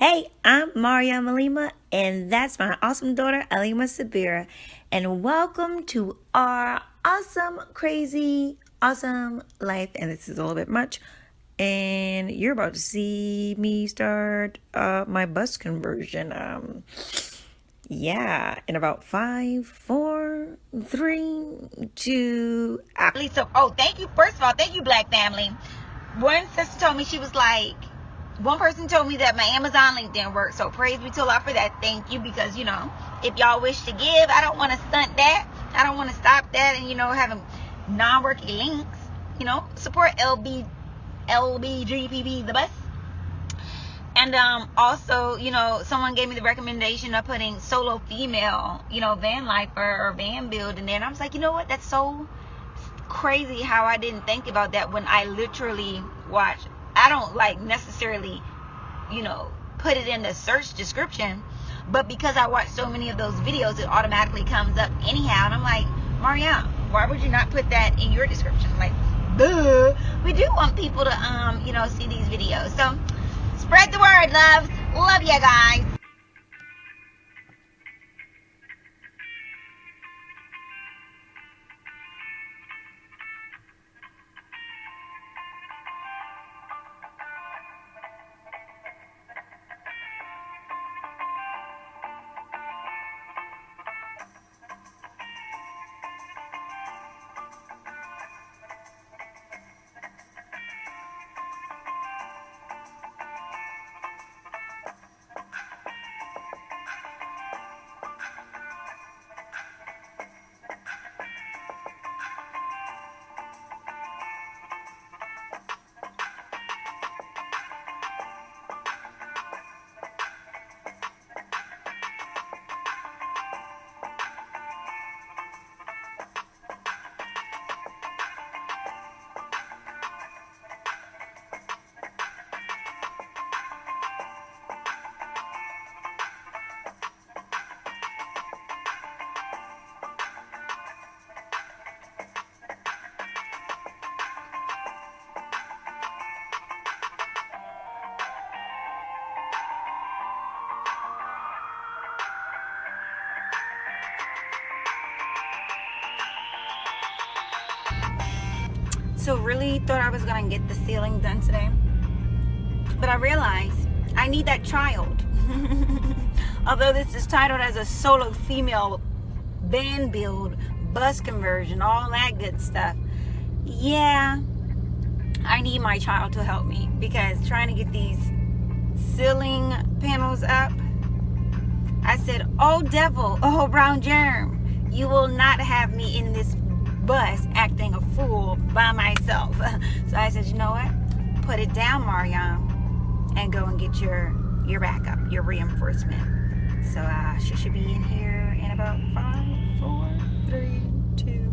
Hey, I'm Alima, and that's my awesome daughter, Alima-Saabira. And welcome to our awesome, crazy, awesome life. And this is a little bit much. And you're about to see me start my bus conversion. In about 5, 4, 3, 2. Thank you. First of all, thank you, Black family. One sister told me, she was like, one person told me that my Amazon link didn't work. So praise be to Allah for that. Thank you. Because, if y'all wish to give, I don't want to stunt that. I don't want to stop that and, having non-working links. Support LBGPB the best. And also, someone gave me the recommendation of putting solo female, van lifer or van build in there. And I was like, you know what? That's so crazy how I didn't think about that when I literally watch. I don't necessarily, put it in the search description, but because I watch so many of those videos, it automatically comes up anyhow. And I'm like, Mariam, why would you not put that in your description? Like, duh. We do want people to, see these videos. So spread the word, loves. Love you guys. So really thought I was gonna get the ceiling done today, but I realized I need that child. Although this is titled as a solo female van build, bus conversion, all that good stuff. Yeah, I need my child to help me, because trying to get these ceiling panels up, I said, oh devil, oh brown germ, you will not have me in this bus acting a fool by myself. So I said, you know what, put it down, Mariam, and go and get your backup, your reinforcement. So she should be in here in about 5, 4, 3, 2.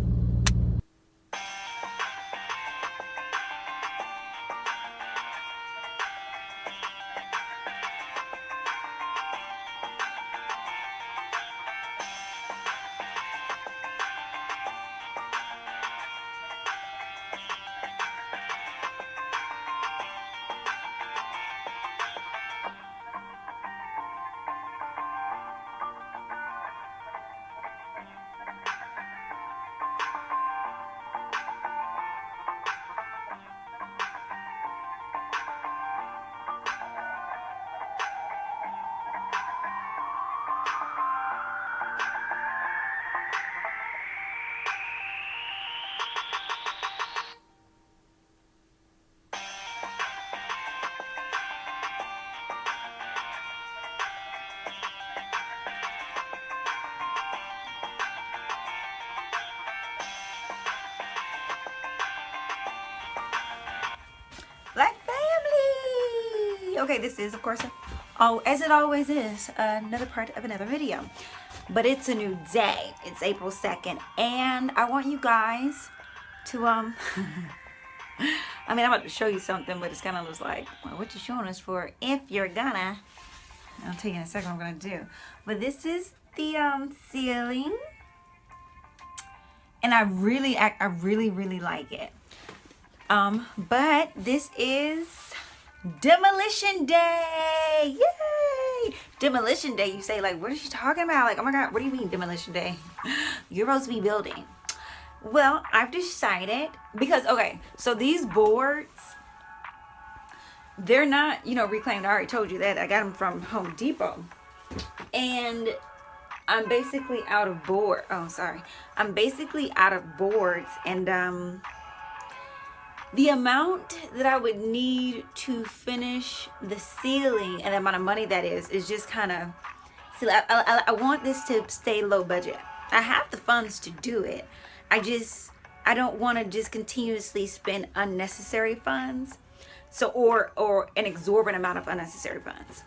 Black family. Okay, this is, of course, as it always is, another part of another video. But it's a new day. It's April 2nd, and I want you guys to I mean, I'm about to show you something, but it's kind of just like, well, what you showing us for? If you're gonna, I'll tell you in a second what I'm gonna do. But this is the ceiling, and I really like it. But this is Demolition Day. Yay! Demolition Day, you say, like, what is she talking about? Like, oh my God, what do you mean Demolition Day? You're supposed to be building. Well, I've decided, because, okay, so these boards, they're not, you know, reclaimed. I already told you that. I got them from Home Depot. And I'm basically out of board. Oh, sorry. I'm basically out of boards. And the amount that I would need to finish the ceiling and the amount of money that is just kind of, see, I want this to stay low budget. I have the funds to do it. I don't want to just continuously spend unnecessary funds. So, or an exorbitant amount of unnecessary funds.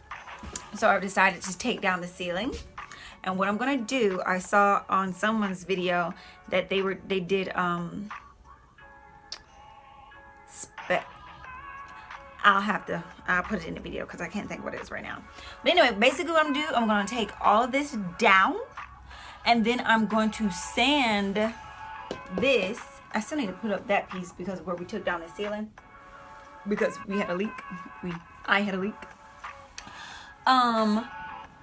So I've decided to take down the ceiling. And what I'm going to do, I saw on someone's video that they did, I'll put it in the video because I can't think what it is right now. But anyway, basically what I'm going to do, I'm going to take all of this down. And then I'm going to sand this. I still need to put up that piece because of where we took down the ceiling. Because we had a leak. I had a leak.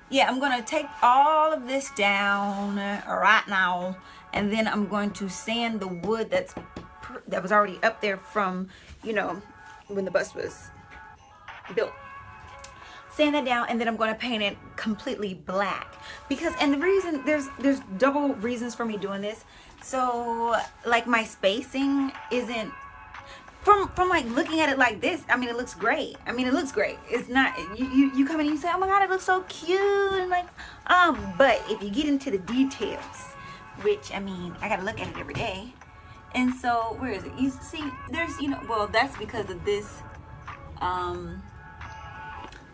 Yeah, I'm gonna take all of this down right now, and then I'm going to sand the wood that was already up there from, you know, when the bus was built. Sand that down, and then I'm going to paint it completely black. Because, and the reason, there's double reasons for me doing this. So, like, my spacing isn't, from like looking at it like this, I mean, it looks great. It's not, you come in and you say, oh my God, it looks so cute, and like, but if you get into the details, which, I mean, I gotta look at it every day. And so, where is it? You see, there's, you know, well, that's because of this,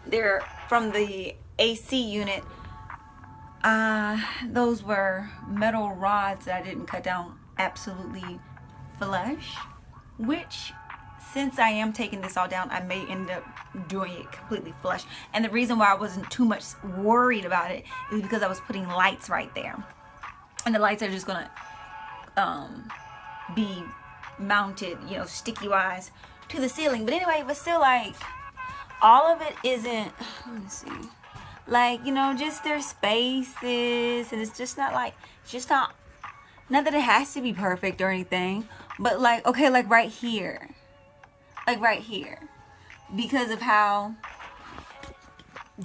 they're from the AC unit. Those were metal rods that I didn't cut down absolutely flush, which, since I am taking this all down, I may end up doing it completely flush. And the reason why I wasn't too much worried about it is because I was putting lights right there. And the lights are just gonna be mounted, you know, sticky wise to the ceiling. But anyway, but still, like, all of it isn't, let me see, like, you know, just their spaces, and it's just not like, it's just not that it has to be perfect or anything, but like, okay, like right here, because of how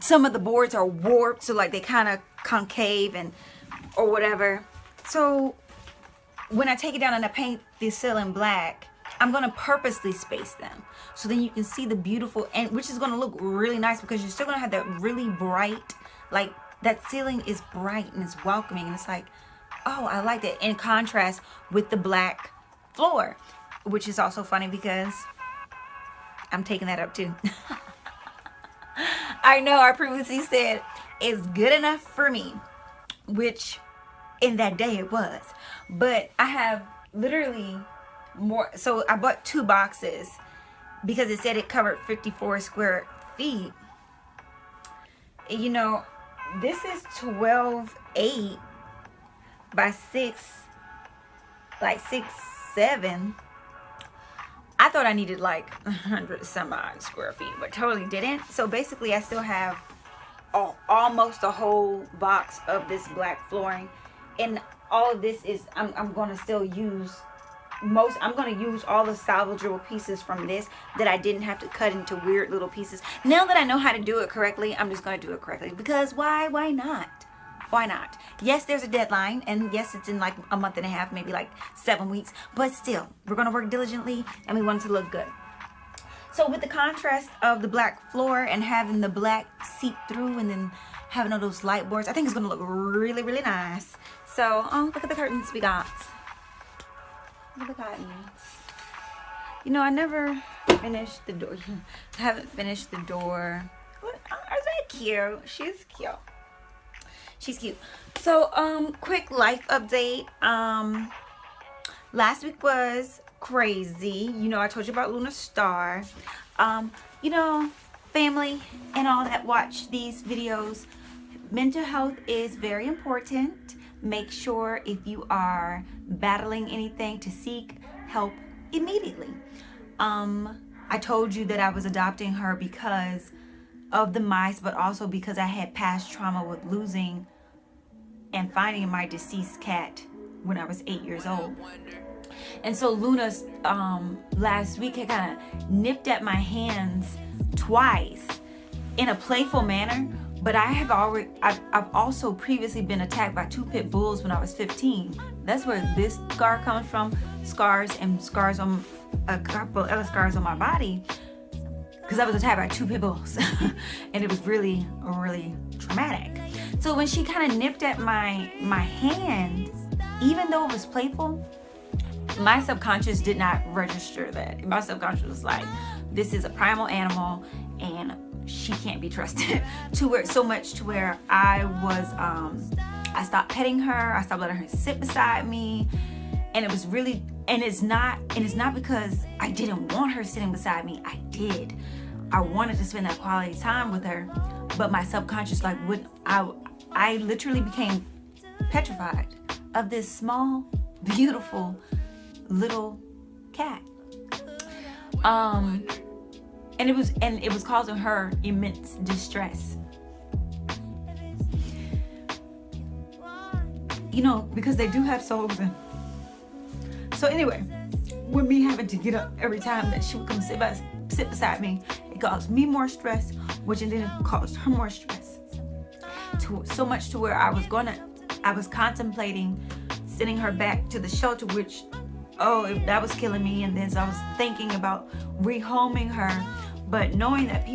some of the boards are warped, so like they kind of concave and or whatever. So when I take it down and I paint the ceiling black, I'm going to purposely space them. So then you can see the beautiful, and which is going to look really nice because you're still going to have that really bright, like that ceiling is bright and it's welcoming. And it's like, oh, I like that, in contrast with the black floor, which is also funny because I'm taking that up too. I know I previously said it's good enough for me, which in that day it was. But I have literally more, so I bought 2 boxes because it said it covered 54 square feet. You know, this is 12.8 by 6, like 6'7". I thought I needed like 100 some odd square feet, but totally didn't. So basically I still have almost a whole box of this black flooring, and all of this is, I'm going to still use I'm going to use all the salvageable pieces from this that I didn't have to cut into weird little pieces. Now that I know how to do it correctly, I'm just going to do it correctly, because why not? Why not? Yes, there's a deadline, and yes, it's in like a month and a half, maybe like 7 weeks, but still, we're going to work diligently, and we want it to look good. So with the contrast of the black floor and having the black seep through, and then having all those light boards, I think it's going to look really, really nice. So, oh, look at the curtains we got. Look at the curtains. You know, I never finished the door. I haven't finished the door. What? Is that cute? She's cute. She's cute. So, quick life update. Last week was crazy. You know, I told you about Luna Star. You know, family and all that watch these videos, mental health is very important. Make sure if you are battling anything to seek help immediately. I told you that I was adopting her because of the mice, but also because I had past trauma with losing and finding my deceased cat when I was 8 years old. And so Luna last week had kind of nipped at my hands twice in a playful manner, but I've also previously been attacked by 2 pit bulls when I was 15. That's where this scar comes from, scars on a couple other scars on my body, because I was attacked by 2 pit bulls and it was really, really traumatic. So when she kind of nipped at my hand, even though it was playful, my subconscious did not register that. My subconscious was like, this is a primal animal and she can't be trusted. So much to where I stopped petting her. I stopped letting her sit beside me. And it was really, and it's not because I didn't want her sitting beside me. I did. I wanted to spend that quality time with her, but my subconscious I literally became petrified of this small, beautiful little cat. And it was causing her immense distress. Because they do have souls. And so anyway, with me having to get up every time that she would come sit beside me, it caused me more stress, which then caused her more stress. So much to where I was contemplating sending her back to the shelter, which, that was killing me. And then so I was thinking about rehoming her, but knowing that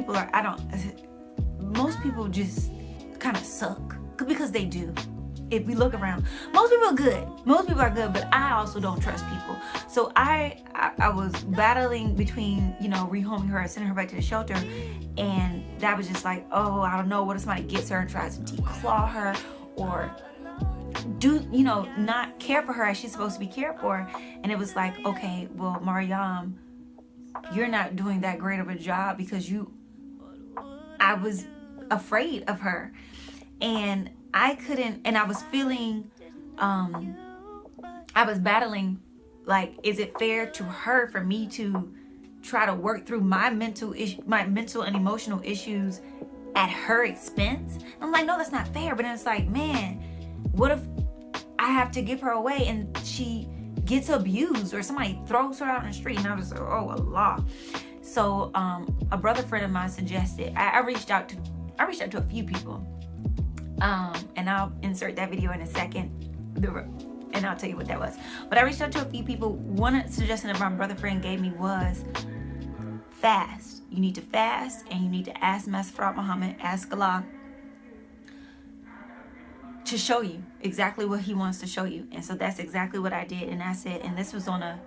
most people just kind of suck, because they do. If we look around, most people are good. But I also don't trust people. So I was battling between, rehoming her and sending her back to the shelter. And that was just like, I don't know, what if somebody gets her and tries to declaw her, or do, not care for her as she's supposed to be cared for. And it was like, okay, well, Mariam, you're not doing that great of a job, because I was afraid of her. And I couldn't, and I was feeling, I was battling, like, is it fair to her for me to try to work through my mental and emotional issues at her expense? I'm like, no, that's not fair. But then it's like, man, what if I have to give her away and she gets abused, or somebody throws her out in the street? And I was like, oh, Allah. So a brother friend of mine suggested, I reached out to a few people. And I'll insert that video in a second, and I'll tell you what that was. But I reached out to a few people. One suggestion that my brother friend gave me was fast. You need to fast, and you need to ask Master Muhammad, ask Allah to show you exactly what he wants to show you. And so that's exactly what I did. And I said, and this was on a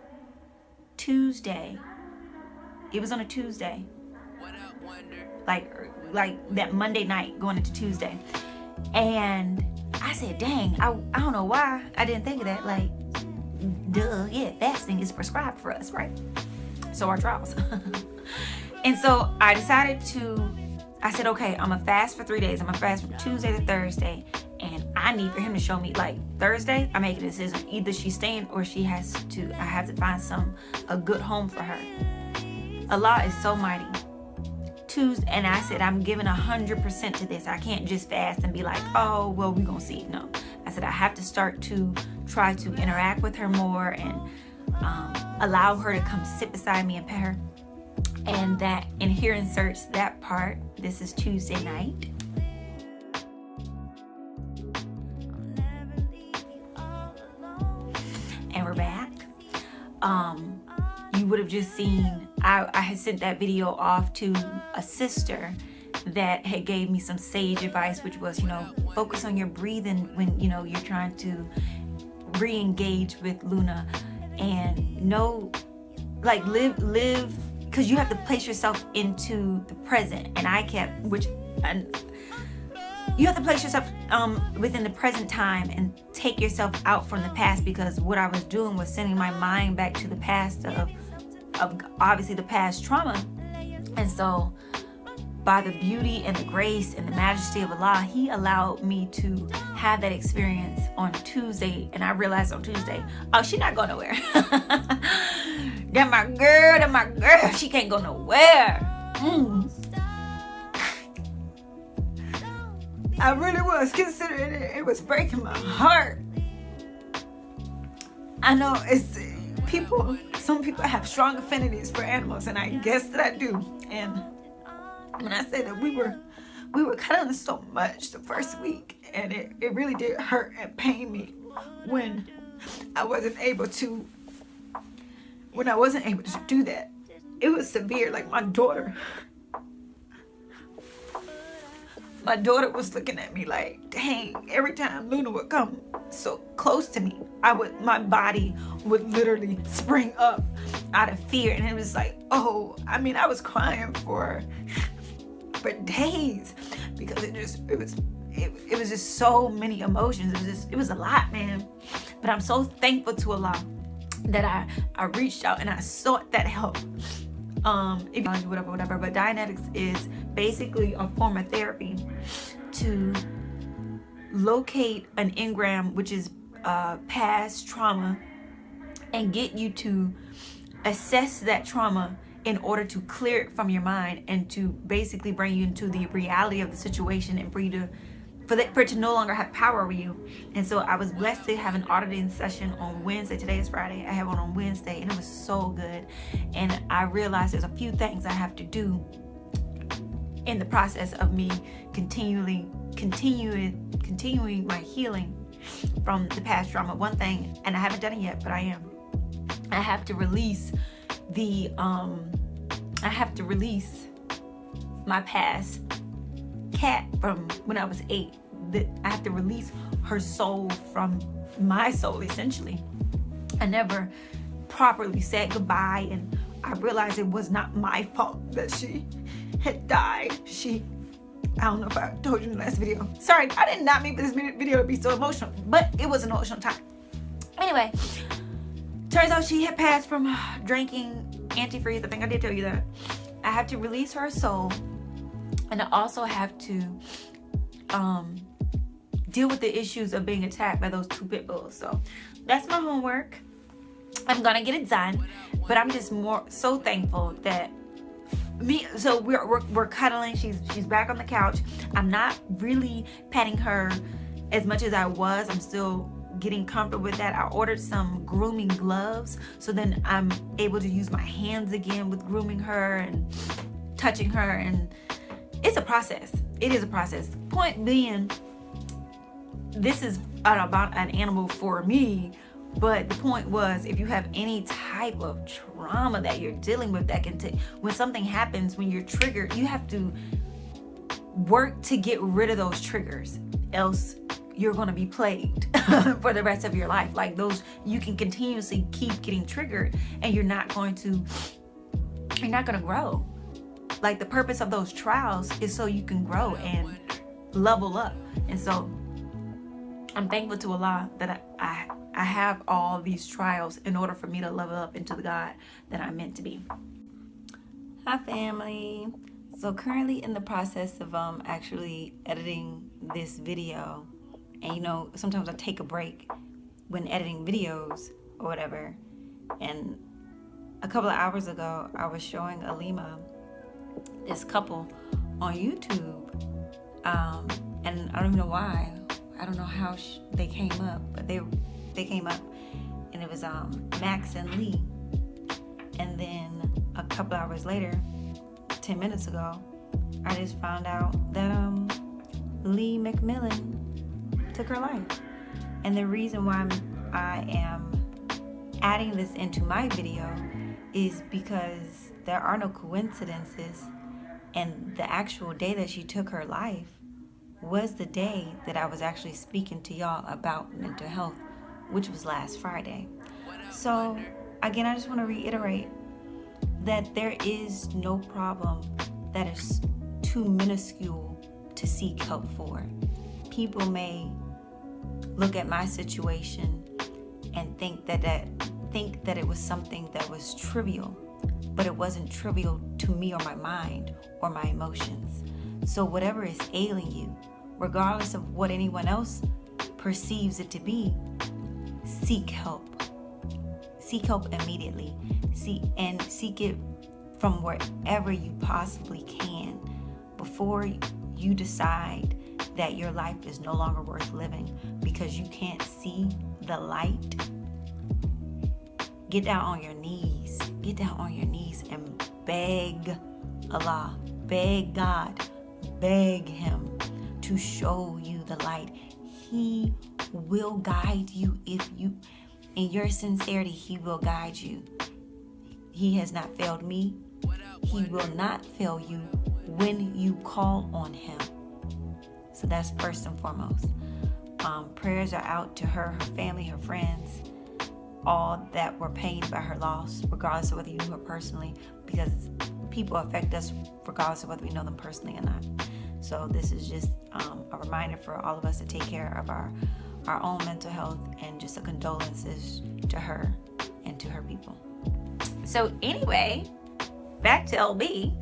Tuesday. It was on a Tuesday. Like that Monday night going into Tuesday. And I said, dang, I don't know why I didn't think of that. Like, duh, yeah, fasting is prescribed for us, right? So our trials. And so I said, okay, I'm going to fast for 3 days. I'm going to fast from Tuesday to Thursday. And I need for him to show me, like, Thursday, I make a decision. Either she's staying or I have to find a good home for her. Allah is so mighty. Tuesday, and I said, I'm giving 100% to this. I can't just fast and be like, oh, well, we're going to see. No. I said, I have to start to try to interact with her more and allow her to come sit beside me and pet her. And here inserts that part. This is Tuesday night. And we're back. You would have just seen, I had sent that video off to a sister that had gave me some sage advice, which was, focus on your breathing when, you're trying to re-engage with Luna, and live, because you have to place yourself into the present. And you have to place yourself within the present time and take yourself out from the past, because what I was doing was sending my mind back to the past of obviously the past trauma. And so by the beauty and the grace and the majesty of Allah, he allowed me to have that experience on Tuesday. And I realized on Tuesday, oh, she's not going nowhere. That my girl, she can't go nowhere. I really was, considering it was breaking my heart. I know some people have strong affinities for animals, and I guess that I do. And when I say that we were cuddling so much the first week, and it really did hurt and pain me when I wasn't able to do that. It was severe. Like my daughter was looking at me like, dang, every time Luna would come so close to me, my body would literally spring up out of fear. And it was like, I was crying for days, because it was just so many emotions. It was a lot, man. But I'm so thankful to Allah that I reached out and I sought that help. Whatever. But Dianetics is basically a form of therapy to locate an engram, which is past trauma, and get you to assess that trauma in order to clear it from your mind, and to basically bring you into the reality of the situation, and for it to no longer have power over you. And so I was blessed to have an auditing session on Wednesday. Today is Friday. I have one on Wednesday, and it was so good. And I realized there's a few things I have to do in the process of me continuing my healing from the past trauma. One thing, and I haven't done it yet, but I have to release my past cat from when I was 8. That I have to release her soul from my soul, essentially. I never properly said goodbye, and I realized it was not my fault that she had died. I don't know if I told you in the last video. Sorry, I did not mean for this video to be so emotional, but it was an emotional time. Anyway, turns out she had passed from drinking antifreeze. I think I did tell you that. I have to release her soul, and I also have to deal with the issues of being attacked by those 2 pit bulls. So that's my homework. I'm gonna get it done, but I'm just so thankful that so we're cuddling. She's back on the couch. I'm not really petting her as much as I was. I'm still getting comfortable with that. I ordered some grooming gloves, so then I'm able to use my hands again with grooming her and touching her, and it's a process. It is a process. Point being, this is about an animal for me, but the point was, if you have any type of trauma that you're dealing with, that can take, when something happens, when you're triggered, you have to work to get rid of those triggers, else you're going to be plagued for the rest of your life. Like those, you can continuously keep getting triggered, and you're not going to grow. Like the purpose of those trials is so you can grow and level up. And so I'm thankful to Allah that I have all these trials in order for me to level up into the God that I'm meant to be. Hi family. So currently in the process of actually editing this video. And sometimes I take a break when editing videos or whatever. And a couple of hours ago, I was showing Alima this couple on YouTube. And I don't even know why. I don't know how they came up, but they came up, and it was Max and Lee. And then a couple hours later, 10 minutes ago, I just found out that Lee McMillan took her life. And the reason why I am adding this into my video is because there are no coincidences, and the actual day that she took her life was the day that I was actually speaking to y'all about mental health, which was last Friday. So again, I just want to reiterate that there is no problem that is too minuscule to seek help for. People may look at my situation and think that it was something that was trivial, but it wasn't trivial to me or my mind or my emotions. So whatever is ailing you, regardless of what anyone else perceives it to be, seek help. Seek help immediately. Seek it from wherever you possibly can before you decide that your life is no longer worth living because you can't see the light, get down on your knees. Get down on your knees and beg Allah, beg God, beg Him to show you the light. He will guide you if you, in your sincerity, He will guide you. He has not failed me. He will not fail you when you call on Him. So that's first and foremost. Prayers are out to her, her family, her friends, all that were pained by her loss, regardless of whether you knew her personally, because people affect us regardless of whether we know them personally or not. So this is just a reminder for all of us to take care of our own mental health, and just a condolences to her and to her people. So anyway, back to LB.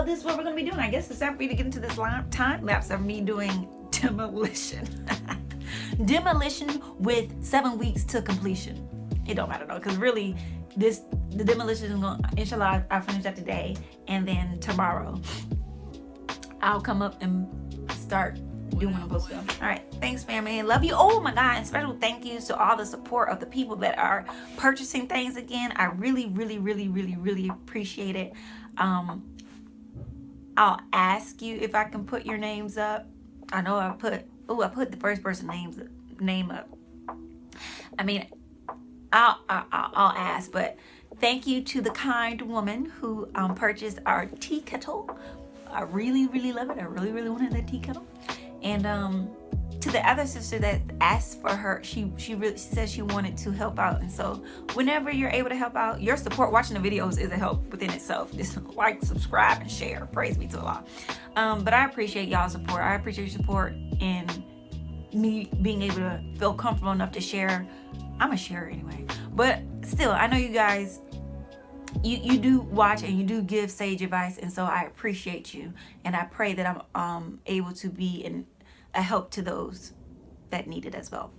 This is what we're going to be doing. I guess it's time for me to get into this time lapse of me doing demolition. Demolition with 7 weeks to completion. It don't matter though, because really the demolition is going to, inshallah, I'll finish that today, and then tomorrow I'll come up and start doing what I'm supposed to do. All right, thanks family, love you. Oh my God, and special thank yous to all the support of the people that are purchasing things again. I really appreciate it. I'll ask you if I can put your names up. I know I put the first person name up. I mean, I'll ask, but thank you to the kind woman who purchased our tea kettle. I really love it. I really wanted that tea kettle. And to the other sister that asked for her, she said she wanted to help out. And so whenever you're able to help out, your support watching the videos is a help within itself. Just like, subscribe, and share. Praise be to Allah. But I appreciate y'all's support. I appreciate your support in me being able to feel comfortable enough to share. I'm a sharer anyway. But still, I know you guys, you do watch and you do give sage advice, and so I appreciate you, and I pray that I'm able to be a help to those that need it as well.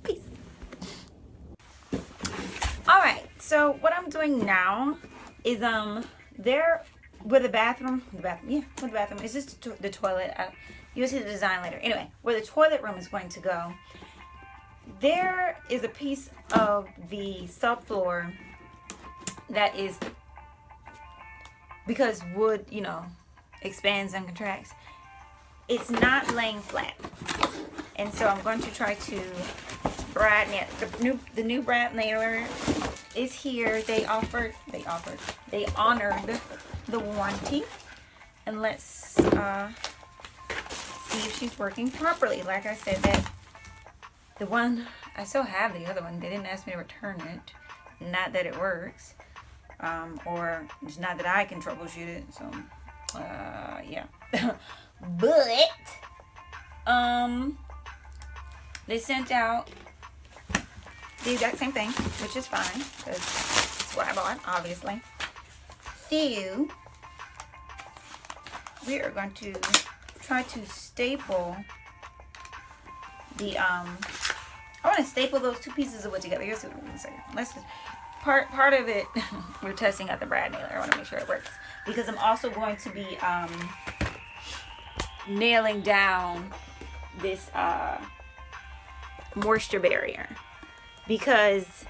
Peace. All right, so what I'm doing now is there where the bathroom is just the toilet. You'll see the design later. Anyway, where the toilet room is going to go, there is a piece of the subfloor that is, because wood, expands and contracts, it's not laying flat. And so I'm going to try to brad nail. The new brad nailer is here. They honored the warranty. And let's see if she's working properly. Like I said, that the one, I still have the other one. They didn't ask me to return it. Not that it works. Or it's not that I can troubleshoot it. So, yeah. But, they sent out the exact same thing, which is fine, because it's what I bought, obviously. So, we are going to try to staple the, I want to staple those two pieces of wood together. Here's what I'm going to say. Let's just, part of it, we're testing out the brad nailer. I want to make sure it works, because I'm also going to be, nailing down this, moisture barrier, because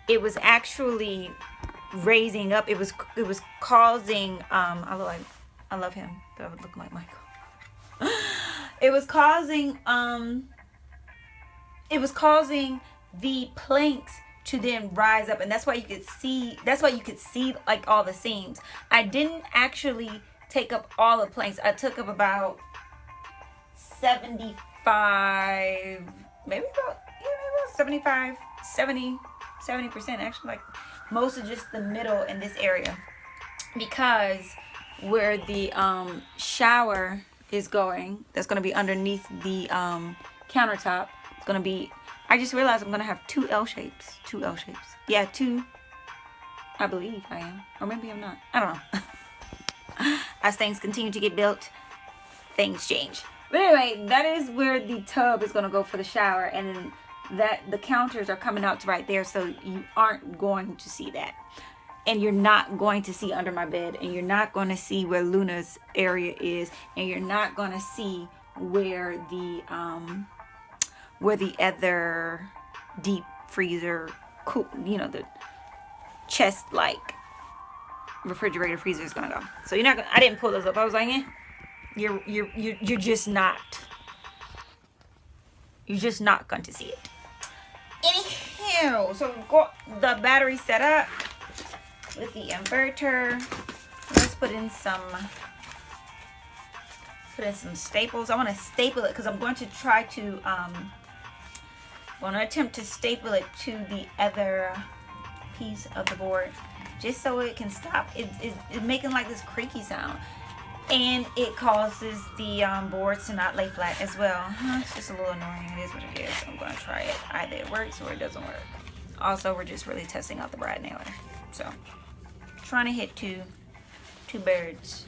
it was actually raising up. It was causing, I love him, but I would look like Michael. It was causing the planks to then rise up, and that's why you could see like all the seams. I didn't actually take up all the planks. I took up about 75, maybe about 75, 70% actually, like most of just the middle in this area, because where the shower is going, that's going to be underneath the countertop. It's going to be, I just realized I'm going to have two L shapes. Yeah, two. I believe I am, or maybe I'm not. I don't know. As things continue to get built, things change. But anyway, that is where the tub is going to go for the shower, and then that the counters are coming out to right there, so you aren't going to see that. And you're not going to see under my bed, and you're not going to see where Luna's area is, and you're not going to see where the other deep freezer, cool, you know, the chest like refrigerator freezer is gonna go. So you're not gonna, I didn't pull those up. I was like, you're just not going to see it. Anyhow, so we've got the battery set up with the inverter. Let's put in some staples. I want to staple it because I'm going to try to attempt to staple it to the other piece of the board, just so it can stop. It's making like this creaky sound, and it causes the boards to not lay flat as well. It's just a little annoying. It is what it is. I'm going to try it. Either it works or it doesn't work. Also, we're just really testing out the brad nailer. So, trying to hit two birds.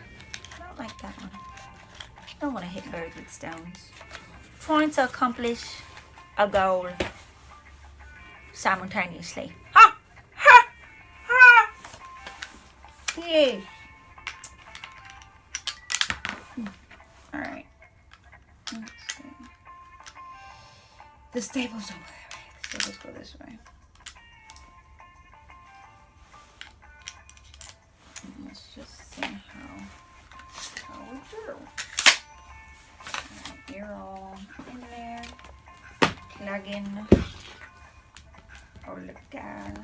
I don't like that one. I don't want to hit birds with stones. Trying to accomplish a goal simultaneously. Ha! Ha! Ha! Yeah. Alright. Let's see. The staples over there. So let's go this way. Let's just see how we do. Alright, you're all in there. Plug in. Oh, look out.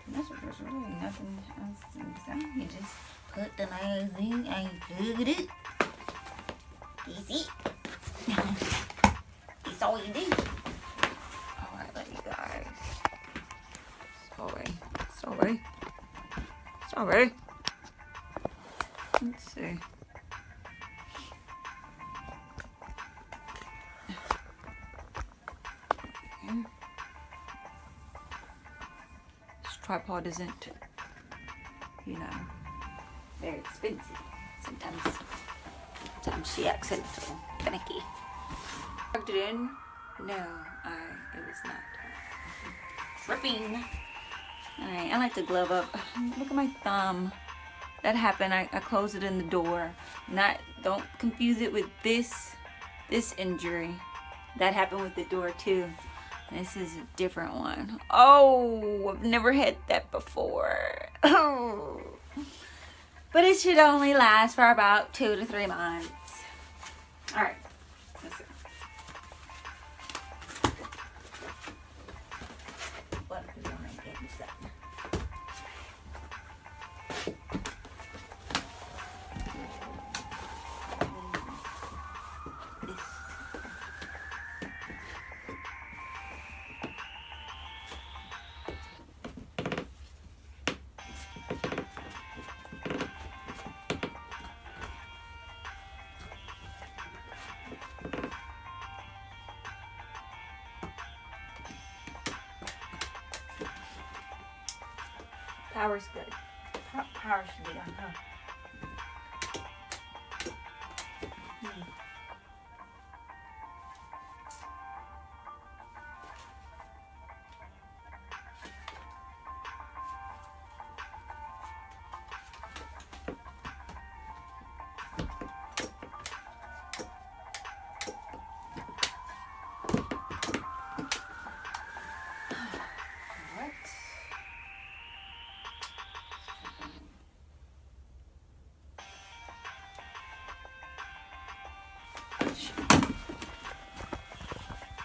There's really nothing else inside. You just put the nails in and plug it. Easy. It's all you do. Alright, let you guys. Sorry. Let's see. This tripod isn't, you know, very expensive. Sometimes she acts a little finicky. Plugged it in? No, it was not tripping. Alright, I like to glove up. Look at my thumb. That happened. I closed it in the door. Don't confuse it with this injury. That happened with the door too. This is a different one. Oh, I've never had that before. Oh. But it should only last for about 2 to 3 months. Alright. Let's see. What is on my inside? Power's good. Power should be on, huh?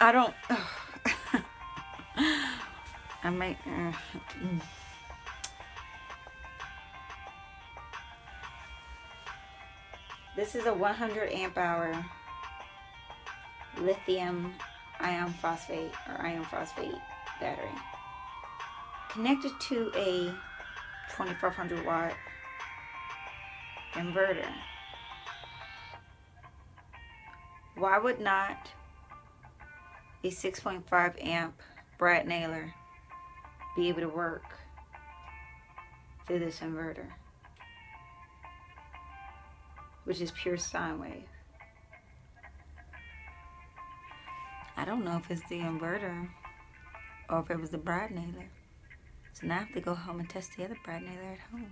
I don't. I might. This is a 100 amp hour lithium iron phosphate battery connected to a 2500 watt inverter. Why would not a 6.5 amp brad nailer be able to work through this inverter, which is pure sine wave? I don't know if it's the inverter or if it was the brad nailer. So now I have to go home and test the other brad nailer at home.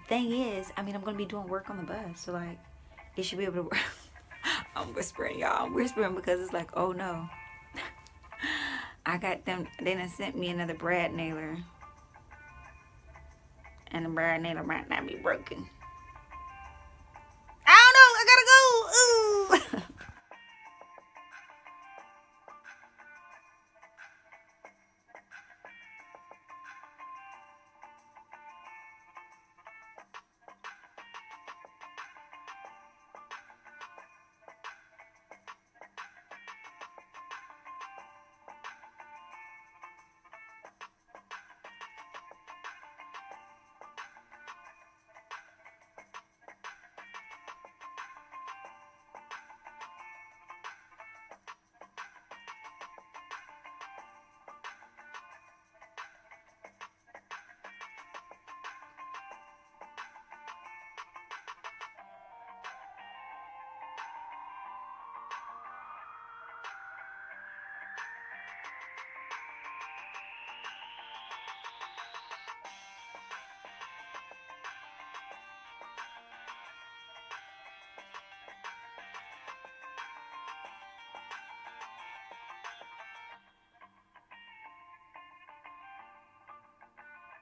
thing is, I mean, I'm going to be doing work on the bus. So, like, it should be able to work. I'm whispering, y'all. I'm whispering because it's like, oh, no. I got them. They done sent me another brad nailer. And the brad nailer might not be broken. I don't know. I gotta go. Ooh.